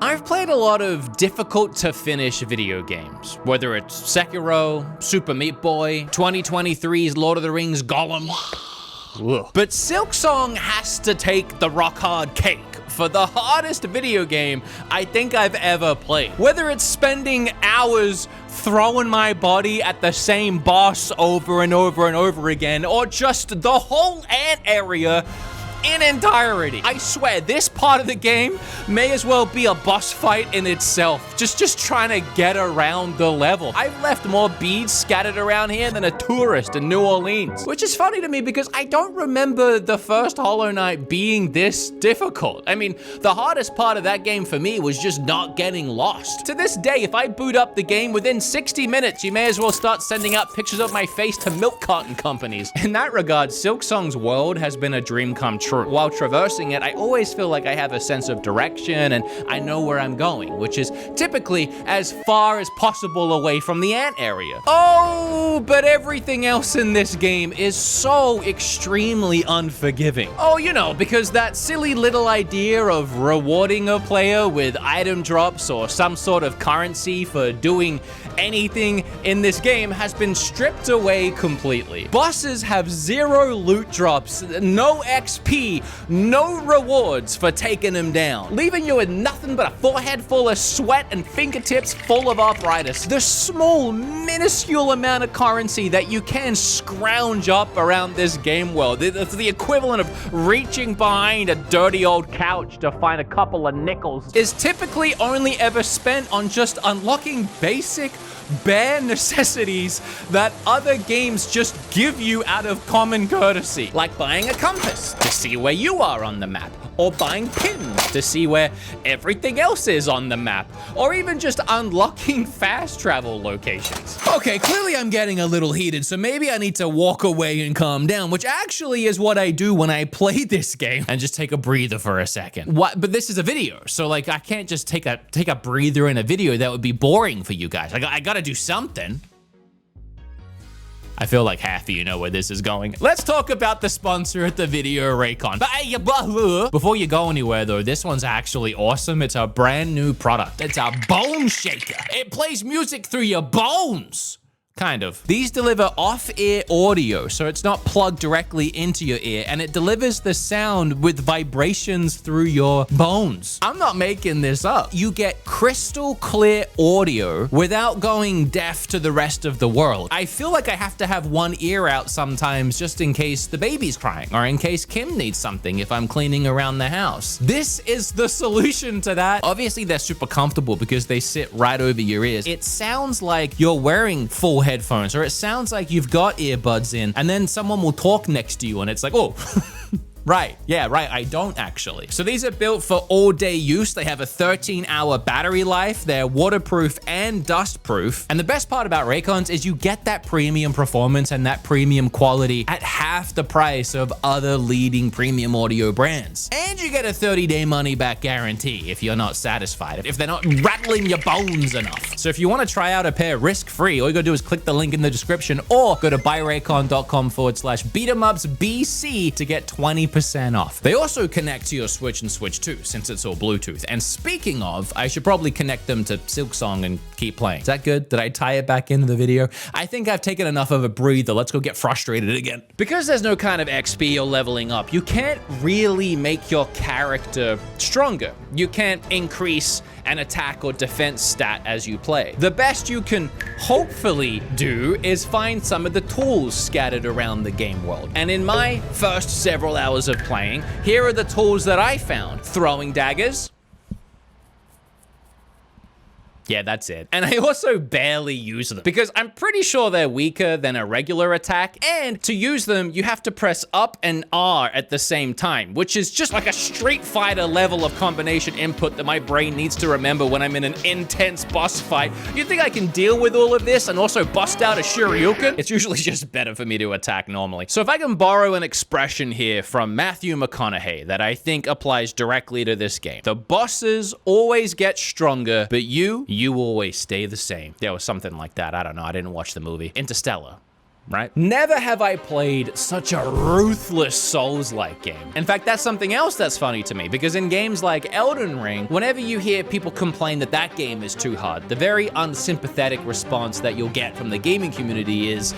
I've played a lot of difficult to finish video games, whether it's Sekiro, Super Meat Boy, 2023's Lord of the Rings Gollum. Ugh. But Silksong has to take the rock hard cake for the hardest video game I think I've ever played. Whether it's spending hours throwing my body at the same boss over and over and over again, or just the whole ant area in entirety. I swear, this part of the game may as well be a boss fight in itself. Just trying to get around the level. I've left more beads scattered around here than a tourist in New Orleans. Which is funny to me because I don't remember the first Hollow Knight being this difficult. I mean, the hardest part of that game for me was just not getting lost. To this day, if I boot up the game within 60 minutes, you may as well start sending out pictures of my face to milk carton companies. In that regard, Silksong's world has been a dream come true. While traversing it, I always feel like I have a sense of direction and I know where I'm going, which is typically as far as possible away from the ant area. Oh, but everything else in this game is so extremely unforgiving. Oh, you know, because that silly little idea of rewarding a player with item drops or some sort of currency for doing anything in this game has been stripped away completely. Bosses have 0 loot drops, no XP, no rewards for taking them down, leaving you with nothing but a forehead full of sweat and fingertips full of arthritis. The small, minuscule amount of currency that you can scrounge up around this game world, it's the equivalent of reaching behind a dirty old couch to find a couple of nickels, is typically only ever spent on just unlocking basic bare necessities that other games just give you out of common courtesy, like buying a compass to see where you are on the map, or buying pins to see where everything else is on the map, or even just unlocking fast travel locations. Okay, clearly I'm getting a little heated, so maybe I need to walk away and calm down, which actually is what I do when I play this game, and just take a breather for a second. What? But this is a video, so like I can't just take a breather in a video. That would be boring for you guys. I gotta do something. I feel like half of you know where this is going. Let's talk about the sponsor at the video, Raycon. Before you go anywhere though, this one's actually awesome. It's a brand new product. It's a bone shaker. It plays music through your bones. Kind of. These deliver off-ear audio, so it's not plugged directly into your ear, and it delivers the sound with vibrations through your bones. I'm not making this up. You get crystal clear audio without going deaf to the rest of the world. I feel like I have to have one ear out sometimes just in case the baby's crying, or in case Kim needs something if I'm cleaning around the house. This is the solution to that. Obviously, they're super comfortable because they sit right over your ears. It sounds like you're wearing full headphones, or it sounds like you've got earbuds in, and then someone will talk next to you and it's like, oh, right, yeah, right, I don't actually. So these are built for all day use. They have a 13-hour battery life. They're waterproof and dust-proof. And the best part about Raycons is you get that premium performance and that premium quality at half the price of other leading premium audio brands. And you get a 30-day money-back guarantee if you're not satisfied, if they're not rattling your bones enough. So if you want to try out a pair risk-free, all you gotta do is click the link in the description or go to buyraycon.com/BeatEmUpsBC to get 20% off. They also connect to your Switch and Switch 2 since it's all Bluetooth. And speaking of, I should probably connect them to Silksong and keep playing. Is that good? Did I tie it back into the video? I think I've taken enough of a breather. Let's go get frustrated again. Because there's no kind of XP or leveling up, you can't really make your character stronger. You can't increase an attack or defense stat as you play. The best you can hopefully do is find some of the tools scattered around the game world. And in my first several hours of playing, here are the tools that I found. Throwing daggers. Yeah, that's it. And I also barely use them because I'm pretty sure they're weaker than a regular attack. And to use them, you have to press up and R at the same time, which is just like a Street Fighter level of combination input that my brain needs to remember when I'm in an intense boss fight. You think I can deal with all of this and also bust out a Shoryuken? It's usually just better for me to attack normally. So if I can borrow an expression here from Matthew McConaughey that I think applies directly to this game. The bosses always get stronger, but you always stay the same. There was something like that. I don't know. I didn't watch the movie. Interstellar. right? Never have I played such a ruthless Souls-like game. In fact, that's something else that's funny to me, because in games like Elden Ring, whenever you hear people complain that that game is too hard, the very unsympathetic response that you'll get from the gaming community is,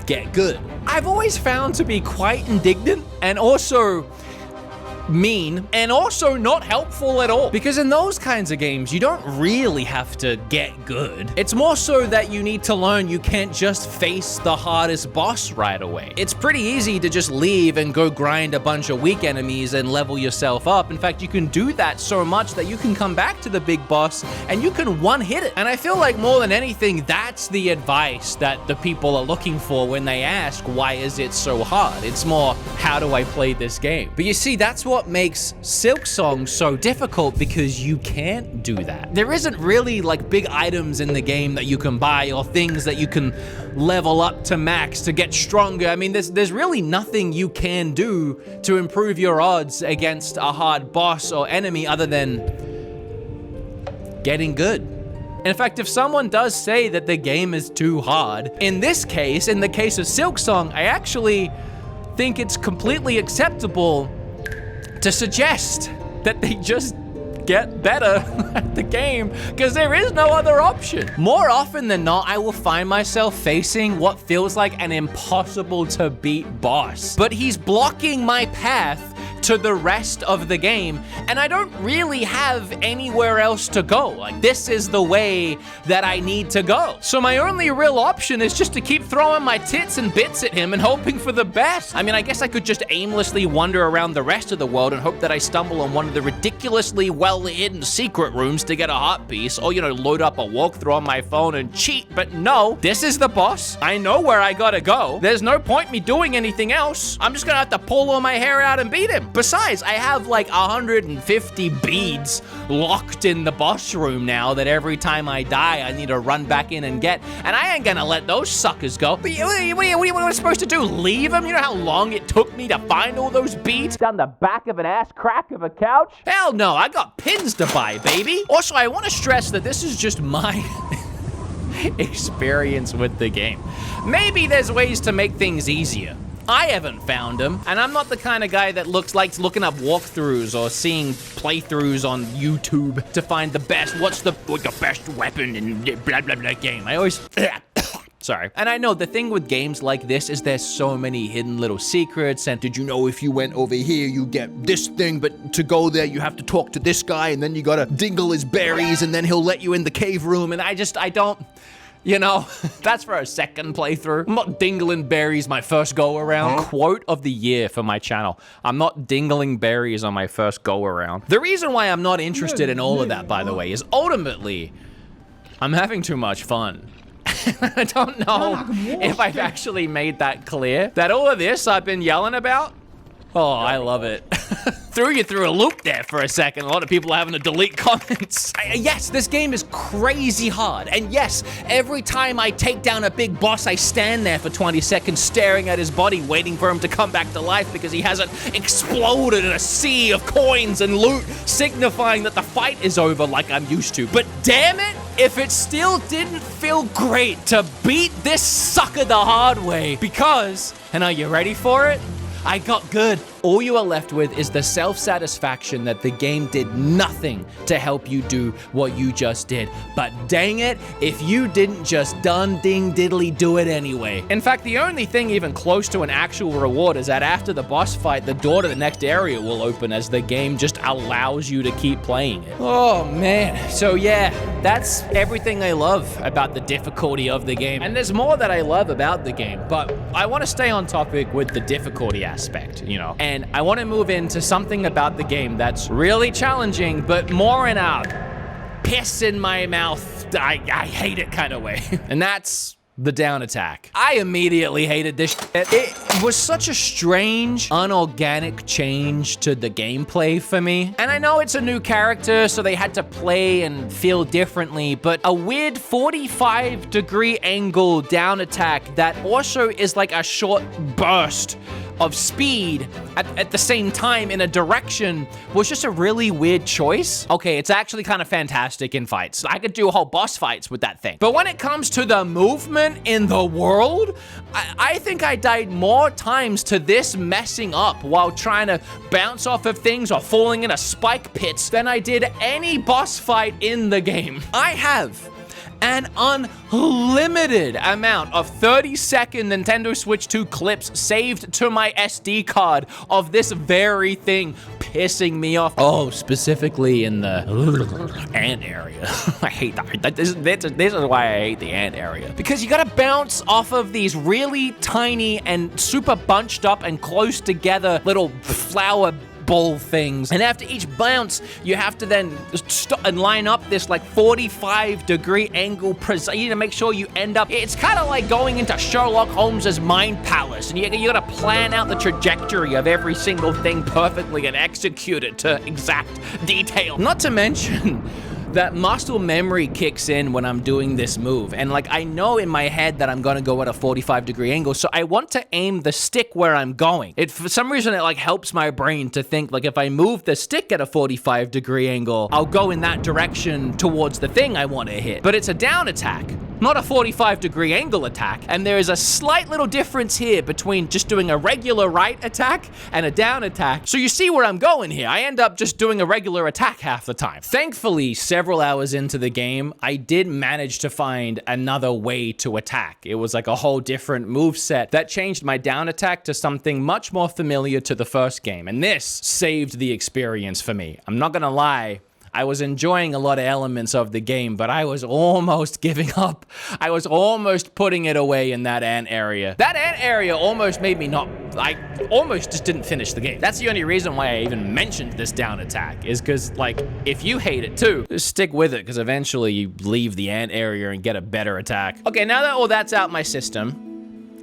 get good. I've always found to be quite indignant and also mean and also not helpful at all, because in those kinds of games you don't really have to get good. It's more so that you need to learn you can't just face the hardest boss right away. It's pretty easy to just leave and go grind a bunch of weak enemies and level yourself up. In fact, you can do that so much that you can come back to the big boss and you can one-hit it. And I feel like more than anything, that's the advice that the people are looking for when they ask, why is it so hard? It's more, how do I play this game? But you see, that's what makes Silksong so difficult, because you can't do that. There isn't really like big items in the game that you can buy or things that you can level up to max to get stronger. I mean, there's really nothing you can do to improve your odds against a hard boss or enemy other than getting good. In fact, if someone does say that the game is too hard, in this case, in the case of Silksong, I actually think it's completely acceptable to suggest that they just get better at the game, because there is no other option. More often than not, I will find myself facing what feels like an impossible to beat boss, but he's blocking my path to the rest of the game, and I don't really have anywhere else to go. Like, this is the way that I need to go. So my only real option is just to keep throwing my tits and bits at him and hoping for the best. I mean, I guess I could just aimlessly wander around the rest of the world and hope that I stumble on one of the ridiculously well-hidden secret rooms to get a heart piece, or, you know, load up a walkthrough on my phone and cheat. But no, this is the boss. I know where I gotta go. There's no point me doing anything else. I'm just gonna have to pull all my hair out and beat him. Besides, I have like 150 beads locked in the boss room now that every time I die, I need to run back in and get, and I ain't gonna let those suckers go. But what am I supposed to do? Leave them? You know how long it took me to find all those beads? Down the back of an ass crack of a couch? Hell no, I got pins to buy, baby. Also, I want to stress that this is just my experience with the game. Maybe there's ways to make things easier. I haven't found them, and I'm not the kind of guy that likes looking up walkthroughs or seeing playthroughs on YouTube to find the best, what's the best weapon in blah blah blah game. I always sorry. And I know the thing with games like this is there's so many hidden little secrets, and did you know if you went over here you get this thing, but to go there you have to talk to this guy, and then you gotta dingle his berries, and then he'll let you in the cave room, and I don't. You know, that's for a second playthrough. I'm not dingling berries my first go around. Quote of the year for my channel. I'm not dingling berries on my first go around. The reason why I'm not interested in all of that, by the way, is ultimately, I'm having too much fun. I don't know if I've actually made that clear. That all of this I've been yelling about, oh, I love it. Threw you through a loop there for a second. A lot of people are having to delete comments. Yes, this game is crazy hard. And yes, every time I take down a big boss, I stand there for 20 seconds staring at his body, waiting for him to come back to life because he hasn't exploded in a sea of coins and loot, signifying that the fight is over like I'm used to. But damn it, if it still didn't feel great to beat this sucker the hard way, because, and are you ready for it? I got good. All you are left with is the self-satisfaction that the game did nothing to help you do what you just did. But dang it, if you didn't just ding-diddly do it anyway. In fact, the only thing even close to an actual reward is that after the boss fight, the door to the next area will open as the game just allows you to keep playing it. Oh man, so yeah, that's everything I love about the difficulty of the game. And there's more that I love about the game, but I want to stay on topic with the difficulty aspect, you know. And I want to move into something about the game that's really challenging, but more in a piss in my mouth, I hate it kind of way. And that's the down attack. I immediately hated this shit. It was such a strange, unorganic change to the gameplay for me. And I know it's a new character, so they had to play and feel differently, but a weird 45-degree angle down attack that also is like a short burst of speed at the same time in a direction was just a really weird choice. Okay, it's actually kind of fantastic in fights. I could do whole boss fights with that thing. But when it comes to the movement in the world, I think I died more times to this messing up while trying to bounce off of things or falling into spike pits than I did any boss fight in the game. I have an unlimited amount of 30-second Nintendo Switch 2 clips saved to my SD card of this very thing pissing me off. Oh, specifically in the ant area. I hate that. This is why I hate the ant area. Because you gotta bounce off of these really tiny and super bunched up and close together little flower ball things. And after each bounce, you have to then stop and line up this like 45-degree angle to make sure you end up. It's kind of like going into Sherlock Holmes's mind palace, and you gotta plan out the trajectory of every single thing perfectly and execute it to exact detail. Not to mention that muscle memory kicks in when I'm doing this move. And like, I know in my head that I'm gonna go at a 45-degree angle, so I want to aim the stick where I'm going. For some reason, it like helps my brain to think like if I move the stick at a 45-degree angle, I'll go in that direction towards the thing I want to hit. But it's a down attack, not a 45-degree angle attack. And there is a slight little difference here between just doing a regular right attack and a down attack. So you see where I'm going here. I end up just doing a regular attack half the time. Thankfully, several hours into the game, I did manage to find another way to attack. It was like a whole different move set that changed my down attack to something much more familiar to the first game. And this saved the experience for me. I'm not gonna lie. I was enjoying a lot of elements of the game, but I was almost giving up. I was almost putting it away in that ant area. That ant area almost made me not, I almost just didn't finish the game. That's the only reason why I even mentioned this down attack, is because, like, if you hate it too, just stick with it, because eventually you leave the ant area and get a better attack. Okay, now that all that's out my system,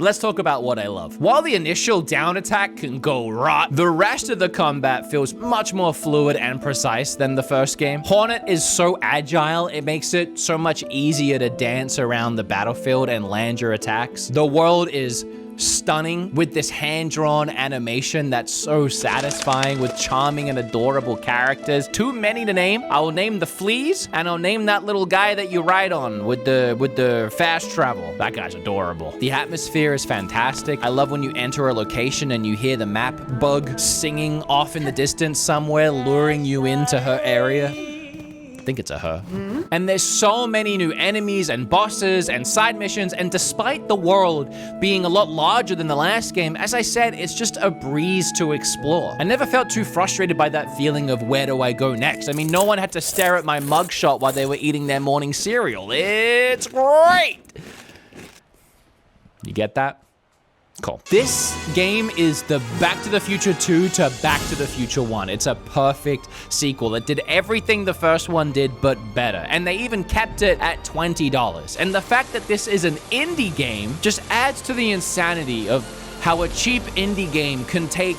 let's talk about what I love. While the initial down attack can go rot, the rest of the combat feels much more fluid and precise than the first game. Hornet is so agile, it makes it so much easier to dance around the battlefield and land your attacks. The world is stunning with this hand-drawn animation that's so satisfying with charming and adorable characters. Too many to name. I will name the fleas, and I'll name that little guy that you ride on with the fast travel. That guy's adorable. The atmosphere is fantastic. I love when you enter a location and you hear the map bug singing off in the distance somewhere, luring you into her area. I think it's a her. And there's so many new enemies and bosses and side missions, and despite the world being a lot larger than the last game, as I said, it's just a breeze to explore. I never felt too frustrated by that feeling of where do I go next? I mean, no one had to stare at my mugshot while they were eating their morning cereal. It's great! You get that? Cool. This game is the Back to the Future 2 to Back to the Future 1. It's a perfect sequel. It did everything the first one did, but better. And they even kept it at $20. And the fact that this is an indie game just adds to the insanity of how a cheap indie game can take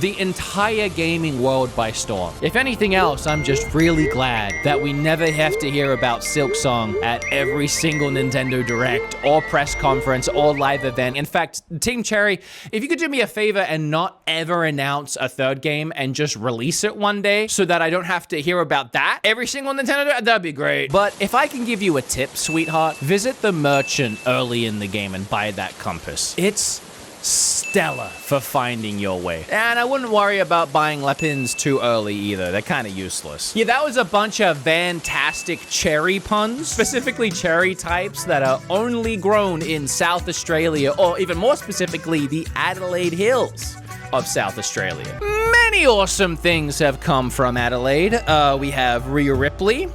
the entire gaming world by storm. If anything else, I'm just really glad that we never have to hear about Silksong at every single Nintendo Direct or press conference or live event. In fact, Team Cherry, if you could do me a favor and not ever announce a third game and just release it one day so that I don't have to hear about that every single Nintendo Direct, that'd be great. But if I can give you a tip, sweetheart, visit the merchant early in the game and buy that compass. It's stellar for finding your way. And I wouldn't worry about buying weapons too early either. They're kind of useless. Yeah, that was a bunch of fantastic cherry puns, specifically cherry types that are only grown in South Australia, or even more specifically, the Adelaide Hills of South Australia. Many awesome things have come from Adelaide. We have Rhea Ripley.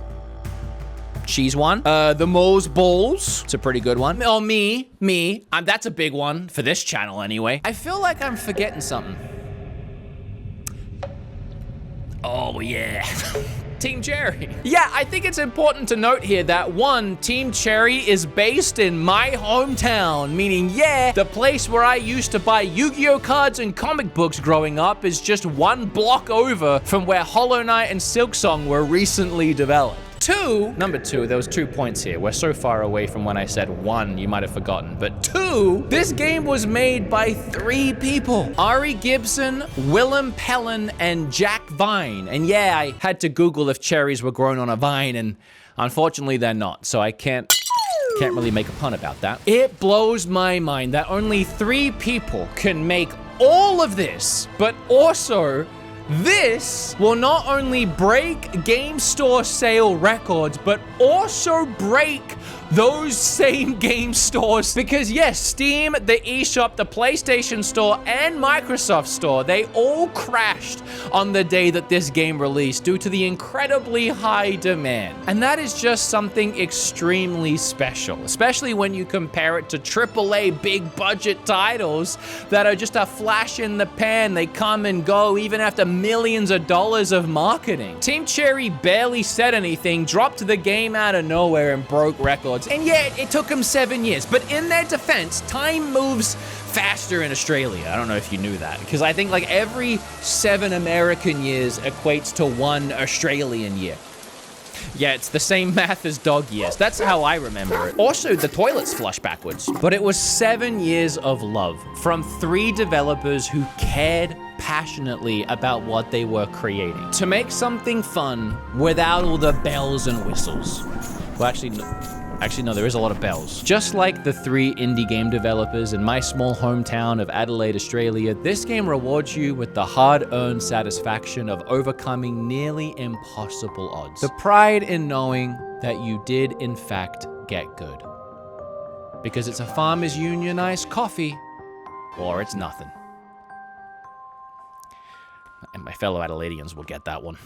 She's one. The Mole's Balls. It's a pretty good one. Oh, me. That's a big one for this channel anyway. I feel like I'm forgetting something. Oh, yeah. Team Cherry. Yeah, I think it's important to note here that one, Team Cherry is based in my hometown, meaning, yeah, the place where I used to buy Yu-Gi-Oh cards and comic books growing up is just one block over from where Hollow Knight and Silksong were recently developed. Number two, there was 2 points here. We're so far away from when I said 1, you might have forgotten. But 2, this game was made by 3 people. Ari Gibson, Willem Pellen, and Jack Vine. And yeah, I had to Google if cherries were grown on a vine, and unfortunately they're not. So I can't really make a pun about that. It blows my mind that only 3 people can make all of this, but also this will not only break game store sale records, but also break those same game stores. Because yes, Steam, the eShop, the PlayStation Store, and Microsoft Store, they all crashed on the day that this game released due to the incredibly high demand. And that is just something extremely special, especially when you compare it to AAA big budget titles that are just a flash in the pan. They come and go even after millions of dollars of marketing. Team Cherry barely said anything, dropped the game out of nowhere and broke records. And yeah, it took them 7 years, but in their defense, time moves faster in Australia. I don't know if you knew that, because I think like every 7 American years equates to 1 Australian year. Yeah, it's the same math as dog years. That's how I remember it. Also, the toilets flush backwards. But it was 7 years of love from 3 developers who cared passionately about what they were creating. To make something fun without all the bells and whistles. Well, actually, no, there is a lot of bells. Just like the 3 indie game developers in my small hometown of Adelaide, Australia, this game rewards you with the hard-earned satisfaction of overcoming nearly impossible odds. The pride in knowing that you did, in fact, get good. Because it's a Farmers Union iced coffee, or it's nothing. And my fellow Adelaideans will get that one.